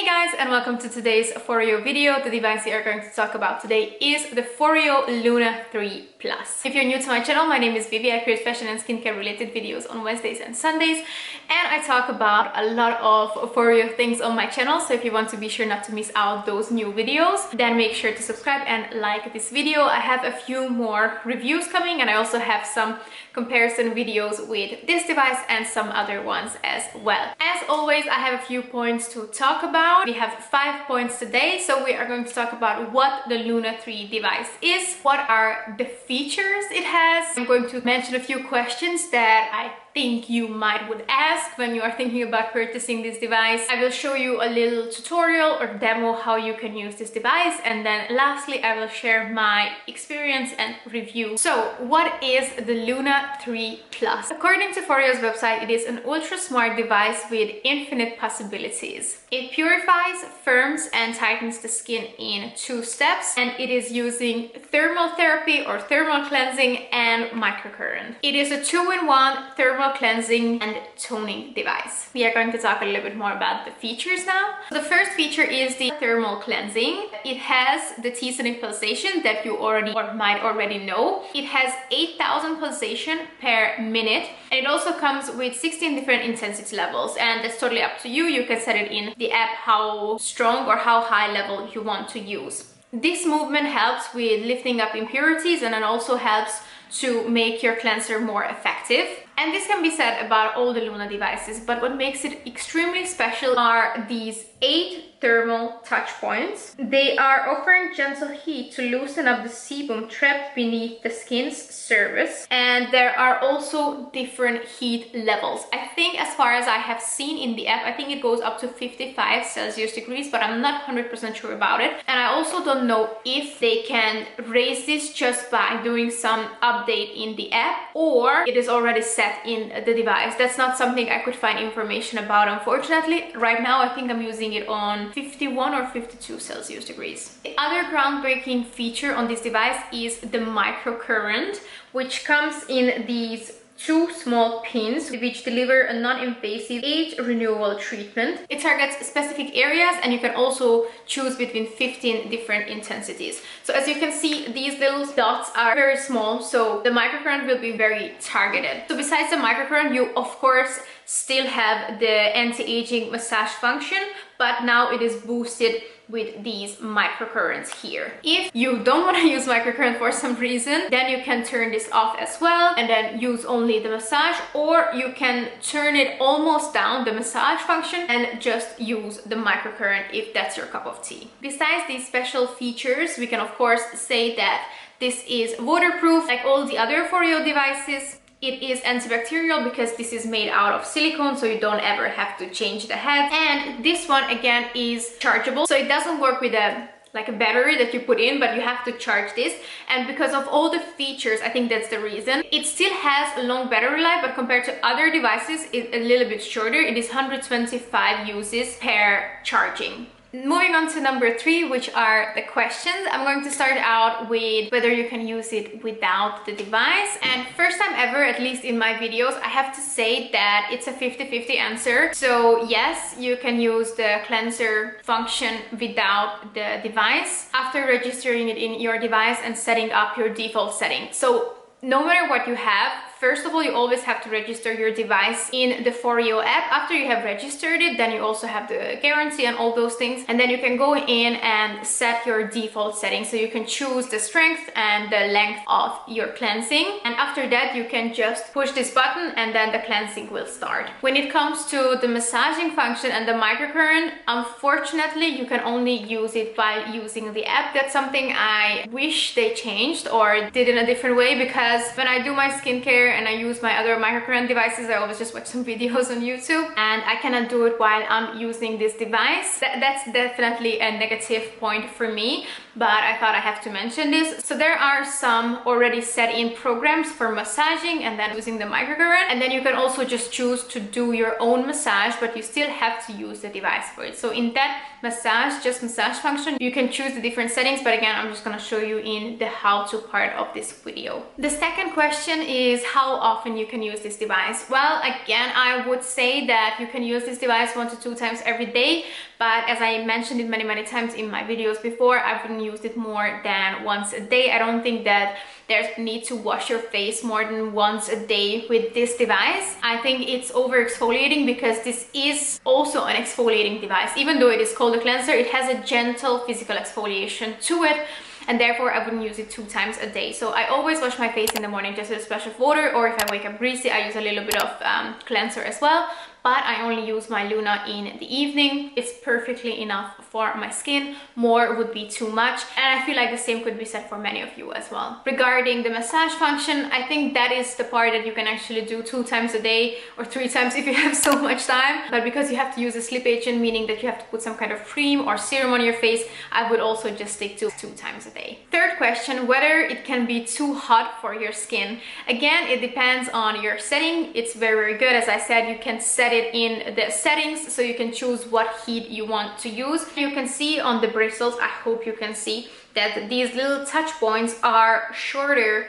Hey guys, and welcome to today's FOREO video. The device we are going to talk about today is the FOREO Luna 3 Plus. If you're new to my channel, my name is Vivi. I create fashion and skincare related videos on Wednesdays and Sundays, and I talk about a lot of FOREO things on my channel. So if you want to be sure not to miss out those new videos, then make sure to subscribe and like this video. I have a few more reviews coming, and I also have some comparison videos with this device and some other ones as well. As always, I have a few points to talk about. We have 5 points today, so we are going to talk about what the Luna 3 device is, what are the features it has. I'm going to mention a few questions that I think you would ask when you are thinking about purchasing this device. I will show you a little tutorial or demo how you can use this device, and then lastly I will share my experience and review. So what is the Luna 3 Plus? According to FOREO's website, it is an ultra smart device with infinite possibilities. It purifies, firms and tightens the skin in 2 steps, and it is using thermal therapy or thermal cleansing and microcurrent. It is a 2-in-1 thermal cleansing and toning device. We are going to talk a little bit more about the features now. The first feature is the thermal cleansing. It has the T-sonic pulsation that you already or might already know. It has 8,000 pulsation per minute, and it also comes with 16 different intensity levels, and that's totally up to you. You can set it in the app how strong or how high level you want to use. This movement helps with lifting up impurities, and it also helps to make your cleanser more effective. And this can be said about all the Luna devices, but what makes it extremely special are these 8 thermal touch points. They are offering gentle heat to loosen up the sebum trapped beneath the skin's surface, and there are also different heat levels. I think, as far as I have seen in the app, I think it goes up to 55 Celsius degrees, but I'm not 100% sure about it. And I also don't know if they can raise this just by doing some update in the app, or it is already set in the device. That's not something I could find information about, unfortunately. Right now I think I'm using it on 51 or 52 Celsius degrees. The other groundbreaking feature on this device is the microcurrent, which comes in these 2 small pins which deliver a non-invasive age renewal treatment. It targets specific areas, and you can also choose between 15 different intensities. So as you can see, these little dots are very small, so the microcurrent will be very targeted. So besides the microcurrent, you of course still have the anti-aging massage function, but now it is boosted with these microcurrents here. If you don't want to use microcurrent for some reason, then you can turn this off as well and then use only the massage, or you can turn it almost down, the massage function, and just use the microcurrent if that's your cup of tea. Besides these special features, we can of course say that this is waterproof like all the other FOREO devices. It is antibacterial because this is made out of silicone, so you don't ever have to change the head. And this one again is chargeable, so it doesn't work with a battery that you put in, but you have to charge this. And because of all the features, I think that's the reason. It still has a long battery life, but compared to other devices, it's a little bit shorter. It is 125 uses per charging. Moving on to number 3, which are the questions. I'm going to start out with whether you can use it without the device. And first time ever, at least in my videos, I have to say that it's a 50-50 answer. So yes, you can use the cleanser function without the device after registering it in your device and setting up your default setting. So no matter what you have, first of all, you always have to register your device in the FOREO app. After you have registered it, then you also have the guarantee and all those things. And then you can go in and set your default settings. So you can choose the strength and the length of your cleansing. And after that, you can just push this button and then the cleansing will start. When it comes to the massaging function and the microcurrent, unfortunately, you can only use it by using the app. That's something I wish they changed or did in a different way, because when I do my skincare and I use my other microcurrent devices, I always just watch some videos on YouTube, and I cannot do it while I'm using this device. That's definitely a negative point for me, but I thought I have to mention this. So there are some already set in programs for massaging and then using the microcurrent, and then you can also just choose to do your own massage, but you still have to use the device for it. So in that massage function, you can choose the different settings, but again, I'm just going to show you in the how to part of this video. The second question is, how often you can use this device. Well, again, I would say that you can use this device 1 to 2 times every day, but as I mentioned it many times in my videos before, I wouldn't use it more than once a day. I don't think that there's need to wash your face more than once a day with this device. I think it's over exfoliating because this is also an exfoliating device. Even though it is called a cleanser, it has a gentle physical exfoliation to it, and therefore I wouldn't use it 2 times a day. So I always wash my face in the morning just with a splash of water, or if I wake up greasy, I use a little bit of cleanser as well. But I only use my Luna in the evening. It's perfectly enough for my skin. More would be too much, and I feel like the same could be said for many of you as well. Regarding the massage function, I think that is the part that you can actually do 2 times a day or 3 times if you have so much time. But because you have to use a slip agent, meaning that you have to put some kind of cream or serum on your face, I would also just stick to 2 times a day. Third question, whether it can be too hot for your skin. Again, it depends on your setting. It's very good. As I said, you can set it in the settings, so you can choose what heat you want to use. You can see on the bristles, I hope you can see that these little touch points are shorter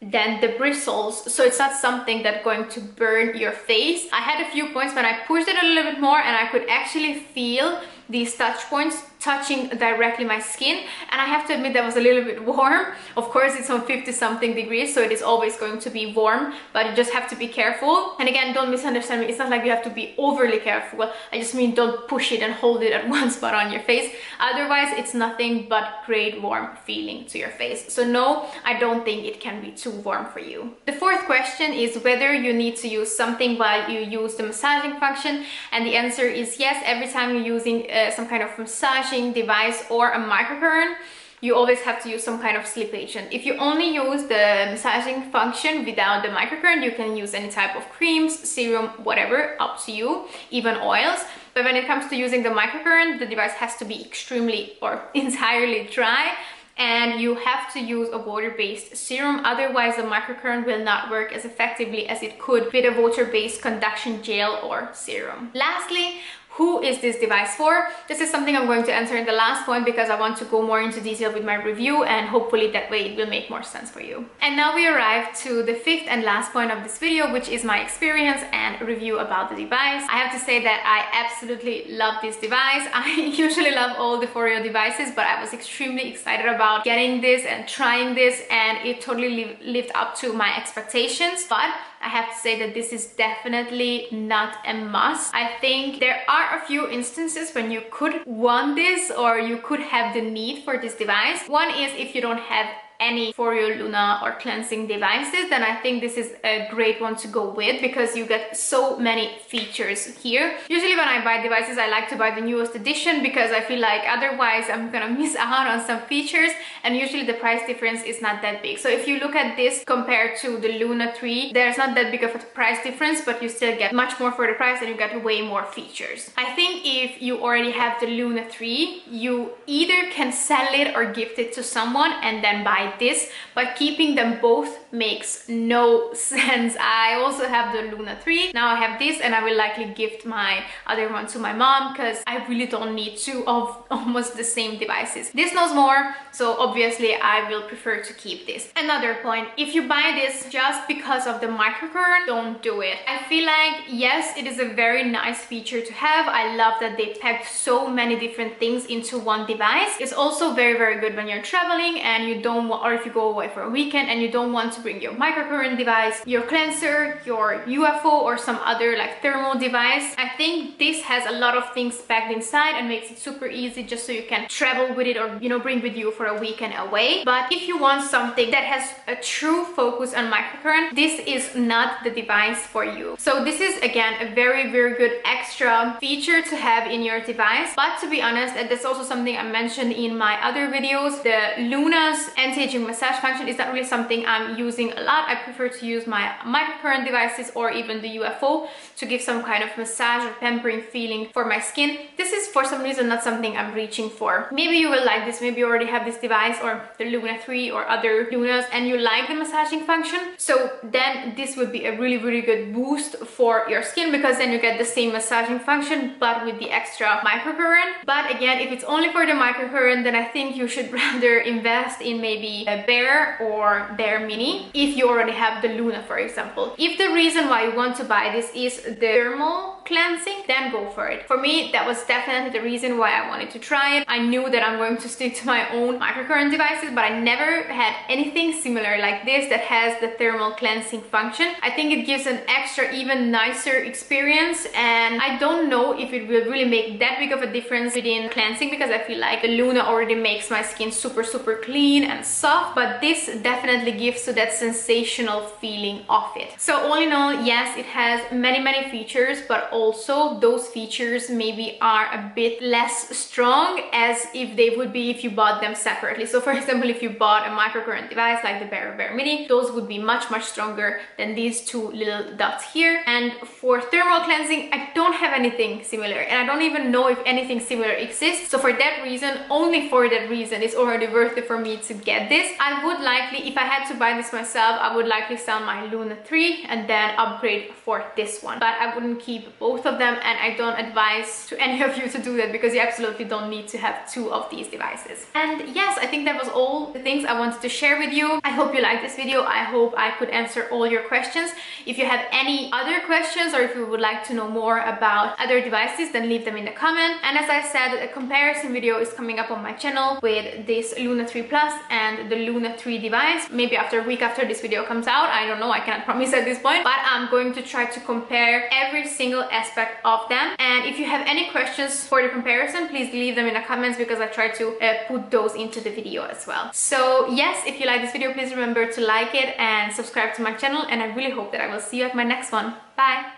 than the bristles, so it's not something that's going to burn your face. I had a few points when I pushed it a little bit more, and I could actually feel these touch points touching directly my skin, and I have to admit that was a little bit warm. Of course, it's on 50 something degrees, so it is always going to be warm, but you just have to be careful. And again, don't misunderstand me, it's not like you have to be overly careful. I just mean don't push it and hold it at one spot on your face. Otherwise, it's nothing but great warm feeling to your face. So no, I don't think it can be too warm for you. The fourth question is whether you need to use something while you use the massaging function, and the answer is yes. Every time you're using some kind of massaging device or a microcurrent, you always have to use some kind of slip agent. If you only use the massaging function without the microcurrent, you can use any type of creams, serum, whatever, up to you, even oils. But when it comes to using the microcurrent, the device has to be extremely or entirely dry, and you have to use a water-based serum. Otherwise, the microcurrent will not work as effectively as it could with a water-based conduction gel or serum. Lastly, who is this device for? This is something I'm going to answer in the last point because I want to go more into detail with my review, and hopefully that way it will make more sense for you. And now we arrive to the fifth and last point of this video, which is my experience and review about the device. I have to say that I absolutely love this device. I usually love all the FOREO devices, but I was extremely excited about getting this and trying this, and it totally lived up to my expectations. But I have to say that this is definitely not a must. I think there are a few instances when you could want this, or you could have the need for this device. One is if you don't have any FOREO Luna or cleansing devices, then I think this is a great one to go with because you get so many features here. Usually when I buy devices, I like to buy the newest edition because I feel like otherwise I'm gonna miss out on some features, and usually the price difference is not that big. So if you look at this compared to the Luna 3, there's not that big of a price difference, but you still get much more for the price and you get way more features. I think if you already have the Luna 3, you either can sell it or gift it to someone and then buy this, but keeping them both makes no sense. I also have the Luna 3, now I have this, and I will likely gift my other one to my mom because I really don't need 2 of almost the same devices. This knows more, so obviously I will prefer to keep this. Another point, if you buy this just because of the microcurrent, don't do it. I feel like yes, it is a very nice feature to have. I love that they packed so many different things into one device. It's also very good when you're traveling and you don't want, or if you go away for a weekend and you don't want to bring your microcurrent device, your cleanser, your UFO, or some other like thermal device. I think this has a lot of things packed inside and makes it super easy just so you can travel with it, or you know, bring with you for a weekend away. But if you want something that has a true focus on microcurrent, this is not the device for you. So this is again a very good extra feature to have in your device. But to be honest, and that's also something I mentioned in my other videos, the Luna's anti-aging massage function is not really something I'm using a lot. I prefer to use my microcurrent devices or even the UFO to give some kind of massage or pampering feeling for my skin. This is for some reason not something I'm reaching for. Maybe you will like this, maybe you already have this device or the Luna 3 or other Lunas and you like the massaging function, so then this would be a really good boost for your skin, because then you get the same massaging function but with the extra microcurrent. But again, if it's only for the microcurrent, then I think you should rather invest in maybe the Bare or Bare Mini if you already have the Luna, for example. If the reason why you want to buy this is the thermal cleansing, then go for it. For me, that was definitely the reason why I wanted to try it. I knew that I'm going to stick to my own microcurrent devices, but I never had anything similar like this that has the thermal cleansing function. I think it gives an extra, even nicer experience, and I don't know if it will really make that big of a difference within cleansing, because I feel like the Luna already makes my skin super clean and soft, but this definitely gives to that sensational feeling of it. So all in all, yes, it has many features, but also those features maybe are a bit less strong as if they would be if you bought them separately. So for example, if you bought a microcurrent device like the Bare Mini, those would be much stronger than these two little dots here. And for thermal cleansing, I don't have anything similar, and I don't even know if anything similar exists. So for that reason, only for that reason, it's already worth it for me to get this. I would likely, if I had to buy this myself, I would likely sell my Luna 3 and then upgrade for this one. But I wouldn't keep both of them, and I don't advise to any of you to do that, because you absolutely don't need to have two of these devices. And yes, I think that was all the things I wanted to share with you. I hope you liked this video. I hope I could answer all your questions. If you have any other questions, or if you would like to know more about other devices, then leave them in the comment. And as I said, a comparison video is coming up on my channel with this Luna 3 Plus and the Luna 3 device. Maybe after a week after this video comes out, I don't know, I cannot promise at this point, but I'm going to try to compare every single aspect of them. And if you have any questions for the comparison, please leave them in the comments, because I try to put those into the video as well. So yes, if you like this video, please remember to like it and subscribe to my channel, and I really hope that I will see you at my next one. Bye!